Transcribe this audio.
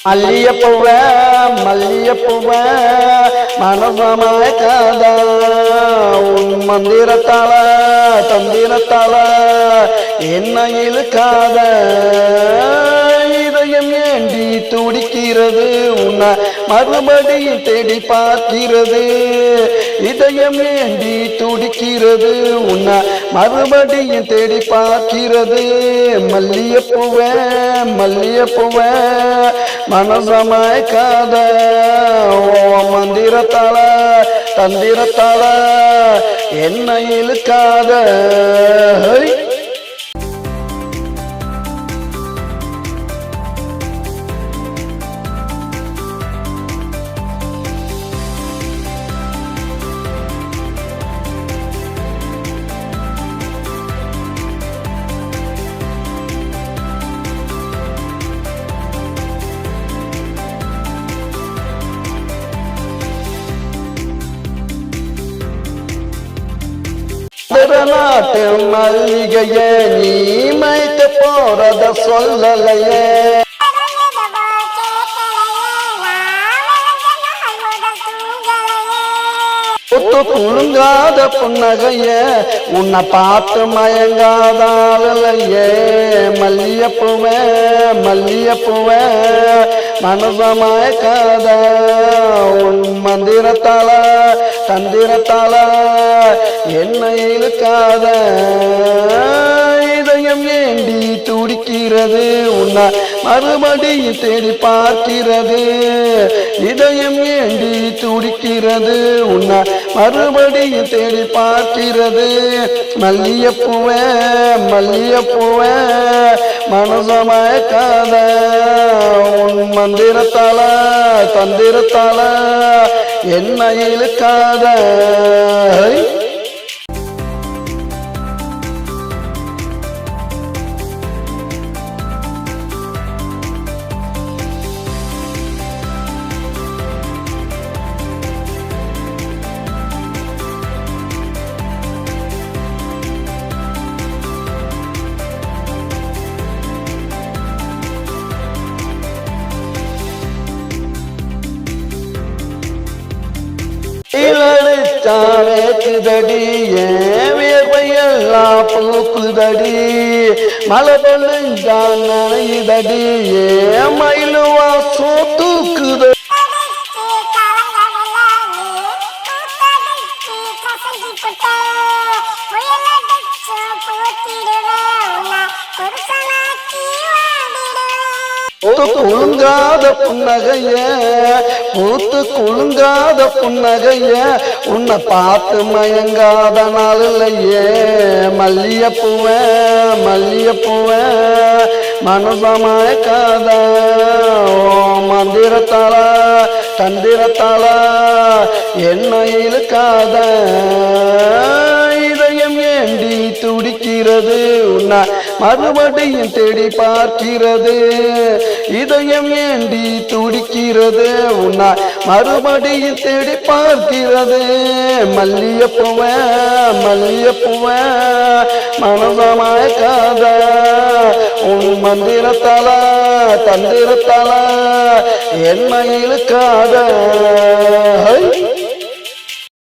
மல்லியப்பூவ மல்லியப்பூவ மனசமயக்காத உன் மந்திரத்தால தந்திரத்தால என்ன இழுக்காத இதயம் ஏண்டி துடிக்கிறது உன்னை மறுபடியும் தேடி பார்க்கிறது இதயம் ஏண்டி துடிக்கிறது உன்னை மறுபடியும் தேடி பார்க்கிறது மல்லியப்பூவ மல்லியப்பூவ மனசமயக்காத மந்திரத்தால தந்திரத்தால என்ன இழுக்காத நாட்டு மல்லிகைய நீ மைத்து போறத சொல்லலையே குலுங்காத புன்னகைய உன்னை பார்த்து மயங்காதாலையே மல்லியப்பூவ மல்லியப்பூவ மனசமயக்காத உன் மந்திரத்தால தந்திரத்தால என்ன இழுக்காத இதயம் ஏண்டி துடிக்கிறது உன்னை மறுபடியும் தேடி பார்க்கிறது இதயம் ஏண்டி துடிக்கிறது உன்னை மறுபடியும் தேடி பார்க்கிறது மல்லியப்பூவ மல்லியப்பூவ மனசமயக்காத உன் மந்திரத்தால தந்திரத்தால என்ன இழுக்காத வேக்குதடி வியர்வையெல்லாம் பூக்குதடி மழை பொழுஞ்சான் நனையுதடி மயிலுவா சோத்துக்குது குலுங்காத புன்னகைய பூத்து குலுங்காத புன்னகைய உன்னை பார்த்து மயங்காத நாள் இல்லையே மல்லியப்பூவ மல்லியப்பூவ மனசமயக்காத மந்திரத்தால தந்திரத்தால என்ன இழுக்காத இதயம் ஏண்டி துடிக்கிறது உன்னை மறுபடியும் தேடி பார்க்கிறது இதயம் ஏண்டி துடிக்கிறது உன்னை மறுபடியும் தேடி பார்க்கிறது மல்லியப்பூவ மல்லியப்பூவ மனசமயக்காத உன் மந்திரத்தால தந்திரத்தால என்ன இழுக்காத